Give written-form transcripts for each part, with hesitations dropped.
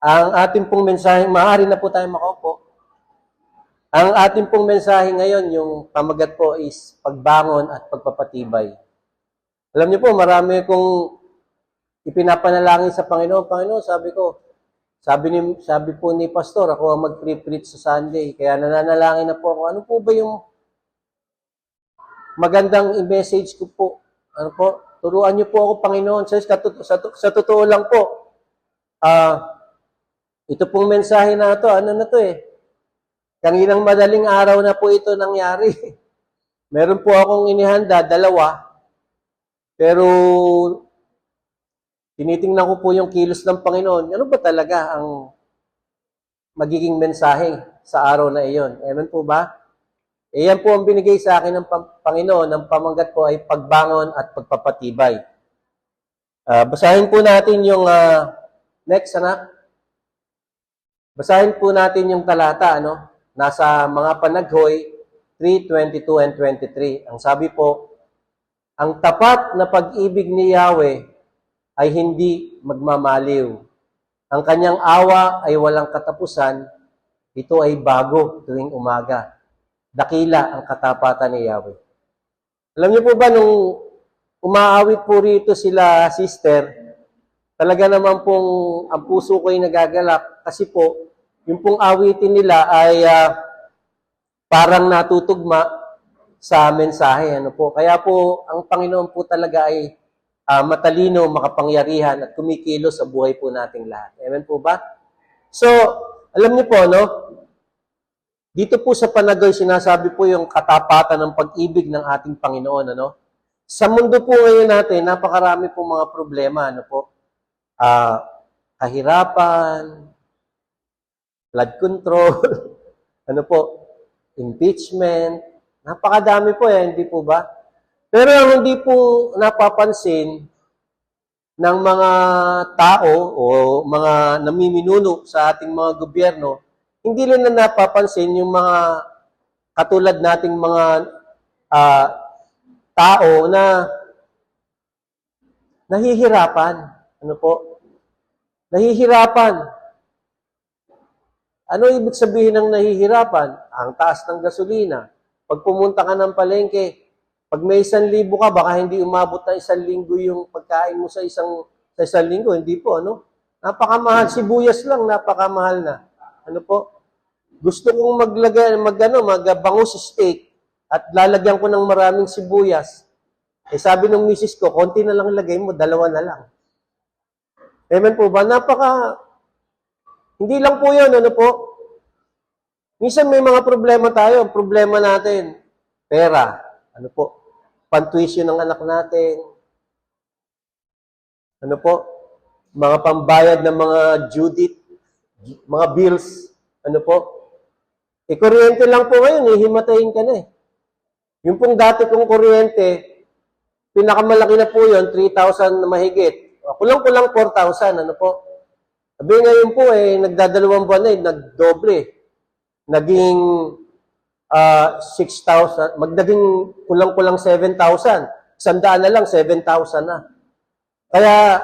Ang ating pong mensahe, maaari na po tayo makaupo. Ang ating pong mensahe ngayon, yung pamagat po is pagbangon at pagpapatibay. Alam niyo po, marami kong ipinapanalangin sa Panginoon. Panginoon, sabi po ni Pastor, ako ang mag-preach sa Sunday. Kaya nananalangin na po ako. Ano po ba yung magandang i-message ko po? Ano po? Turuan niyo po ako, Panginoon. Sa totoo lang po, ito pong mensahe na ito, ano na to eh. Kanginang madaling araw na po ito nangyari. Meron po akong inihanda, 2. Pero tinitingnan ko po yung kilos ng Panginoon. Ano ba talaga ang magiging mensahe sa araw na iyon? Amen po ba? Yan po ang binigay sa akin ng Panginoon. Ang pamanggat po ay pagbangon at pagpapatibay. Basahin po natin yung next, anak. Basahin po natin yung talata, ano? Nasa mga Panaghoy 3:22 and 23. Ang sabi po, ang tapat na pag-ibig ni Yahweh ay hindi magmamaliw. Ang kanyang awa ay walang katapusan. Ito ay bago tuwing umaga. Dakila ang katapatan ni Yahweh. Alam niyo po ba, nung umaawit po rito sila, sister, talaga naman pong ang puso ko ay nagagalak kasi po, yung pong awitin nila ay parang natutugma sa mensahe. Ano po? Kaya po, ang Panginoon po talaga ay matalino, makapangyarihan, at kumikilos sa buhay po nating lahat. Amen po ba? So, alam niyo po, no? Dito po sa Panaghoy, sinasabi po yung katapatan ng pag-ibig ng ating Panginoon. Ano? Sa mundo po ngayon natin, napakarami po mga problema. Ano po? Kahirapan, flood control, ano po, impeachment, napakadami po yan, hindi po ba? Pero ang hindi po napapansin ng mga tao o mga namiminuno sa ating mga gobyerno, hindi rin na napapansin yung mga katulad nating mga tao na nahihirapan. Ano po? Nahihirapan. Ano ibig sabihin ng nahihirapan? Ang taas ng gasolina. Pag pumunta ka ng palengke, pag may 1,000 ka, baka hindi umabot na 1 linggo yung pagkain mo sa isang linggo. Hindi po, ano? Napakamahal. Sibuyas lang, napakamahal na. Ano po? Gusto kong magbangus steak at lalagyan ko ng maraming sibuyas. Eh sabi ng misis ko, konti na lang lagay mo, 2 na lang. Amen po ba? Hindi lang po yun, ano po? Minsan may mga problema tayo. Ang problema natin, pera. Ano po? Pantuition ng anak natin. Ano po? Mga pambayad ng mga due date, mga bills. Ano po? Kuryente lang po ngayon, himatayin ka na eh. Yung pong dati kong kuryente, pinakamalaki na po yun, 3,000 na mahigit. Kulang-kulang 4,000, ano po? Sabi ngayon po nagdadalawang buwan na nagdoble. Naging 6,000, magdaging kulang-kulang 7,000. 100 na lang, 7,000 na. Kaya,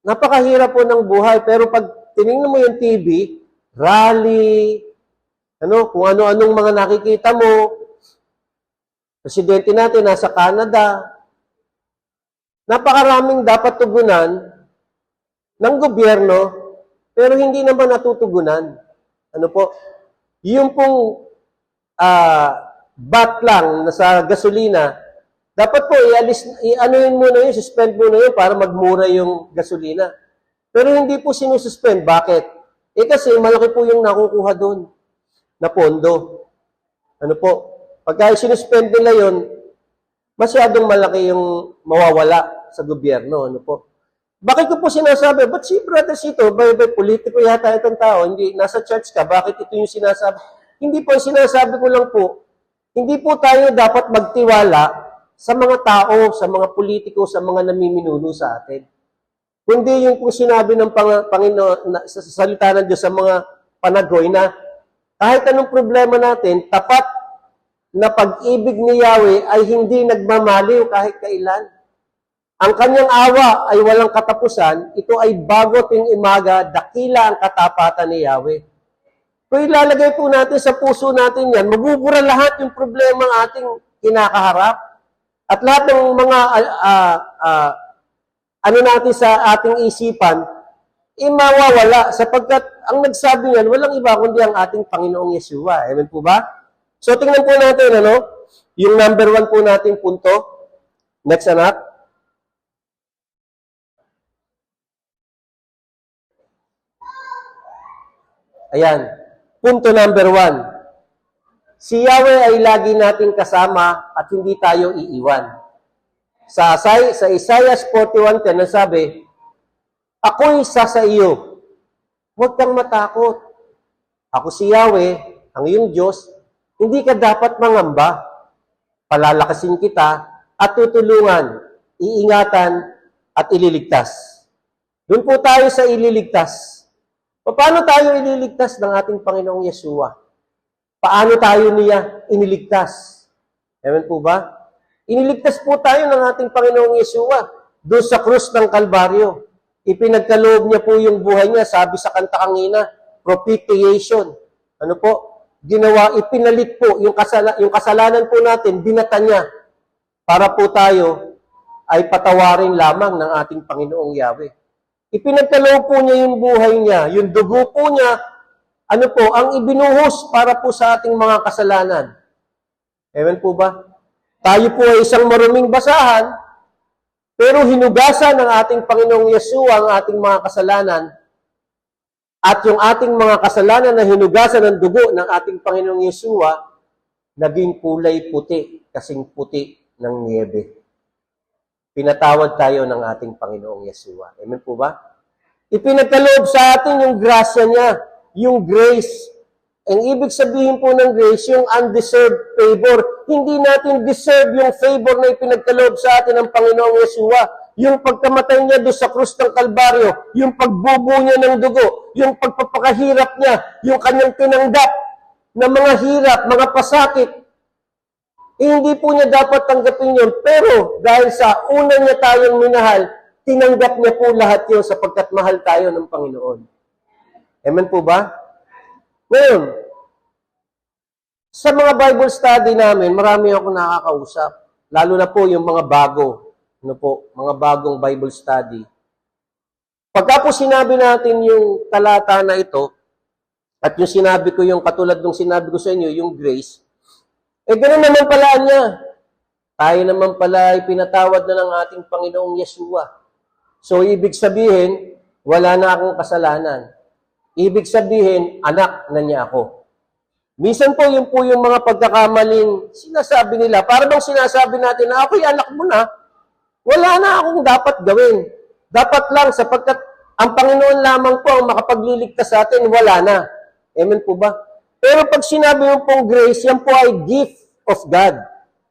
napakahirap po ng buhay. Pero pag tinignan mo yung TV, rally, kung ano-anong mga nakikita mo, presidente natin nasa Canada, napakaraming dapat tugunan ng gobyerno, pero hindi naman natutugunan. Ano po? Yung pong VAT lang na sa gasolina, dapat po i-anuhin muna yun, suspend muna yun para magmura yung gasolina. Pero hindi po sinususpend. Bakit? Kasi malaki po yung nakukuha doon na pondo. Ano po? Pagka sinuspend nila yun, masyadong malaki yung mawawala sa gobyerno. Ano po? Bakit ko po sinasabi? Ba't si Brother Sito, by politiko yata itong tao, hindi, nasa church ka, bakit ito yung sinasabi? Hindi po, sinasabi ko lang po, hindi po tayo dapat magtiwala sa mga tao, sa mga politiko, sa mga namiminuno sa atin. Kundi yung kung sinabi ng Panginoon, sa salita ng Diyos sa mga Panaghoy na kahit anong problema natin, tapat na pag-ibig ni Yahweh ay hindi nagmamaliw kahit kailan. Ang kanyang awa ay walang katapusan, ito ay bago ting umaga, dakila ang katapatan ni Yahweh. Kung ilalagay po natin sa puso natin yan, mabubura lahat yung problema ng ating kinakaharap. At lahat ng mga ano natin sa ating isipan, mawawala sapagkat ang nagsabi niyan, walang iba kundi ang ating Panginoong Yeshua. Amen po ba? So tingnan po natin, yung number 1 po nating punto. Next, anak. Ayan. Punto number 1. Si Yahweh ay lagi nating kasama at hindi tayo iiwan. Sa Isaiah 41:10 nasabi, ako'y sa iyo. Huwag kang matakot. Ako si Yahweh, ang iyong Diyos. Hindi ka dapat mangamba. Palalakasin kita at tutulungan, iingatan at ililigtas. Doon po tayo sa ililigtas. Paano tayo ililigtas ng ating Panginoong Yeshua? Paano tayo niya iniligtas? Amen po ba? Iniligtas po tayo ng ating Panginoong Yeshua doon sa krus ng Kalbaryo. Ipinagkaloob niya po yung buhay niya, sabi sa kanta kanina, propitiation. Ano po? Ginawa, ipinalit po yung kasalanan po natin, binata niya para po tayo ay patawarin lamang ng ating Panginoong Yahweh. Ipinagkaloob po niya yung buhay niya, yung dugo po niya, ang ibinuhos para po sa ating mga kasalanan. Amen po ba? Tayo po ay isang maruming basahan, pero hinugasan ng ating Panginoong Yeshua ang ating mga kasalanan, at yung ating mga kasalanan na hinugasan ng dugo ng ating Panginoong Yeshua, naging kulay puti, kasing puti ng niebe. Pinatawad tayo ng ating Panginoong Yeshua. Amen po ba? Ipinagkaloob sa atin yung grasya niya, yung grace. Ang ibig sabihin po ng grace, yung undeserved favor. Hindi natin deserve yung favor na ipinagkaloob sa atin ng Panginoong Yeshua. Yung pagkamatay niya doon sa krus ng Kalbaryo, yung pagbubo niya ng dugo, yung pagpapakahirap niya, yung kanyang tinanggap na mga hirap, mga pasakit, hindi po niya dapat tanggapin yun. Pero dahil sa una niya tayong minahal, tinanggap niya po lahat yun sapagkat mahal tayo ng Panginoon. Amen po ba? Ngayon, sa mga Bible study namin, marami akong nakakausap. Lalo na po yung mga bago. Mga bagong Bible study. Pagka po sinabi natin yung talata na ito, at yung sinabi ko yung katulad ng sinabi ko sa inyo, yung grace, ganoon naman pala niya. Tayo naman pala ay pinatawad na ng ating Panginoong Yeshua. So, ibig sabihin, wala na akong kasalanan. Ibig sabihin, anak na niya ako. Minsan po yung mga pagkakamaling sinasabi nila. Para bang sinasabi natin na ako'y anak mo na, wala na akong dapat gawin. Dapat lang sapagkat ang Panginoon lamang po ang makapagliligtas sa atin, wala na. Amen po ba? Pero pag sinabi mo pong grace, yan po ay gift of God.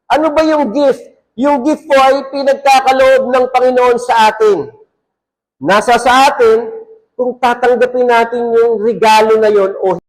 Ano ba yung gift? Yung gift po ay pinagkakaloob ng Panginoon sa atin. Nasa sa atin, kung tatanggapin natin yung regalo na yon o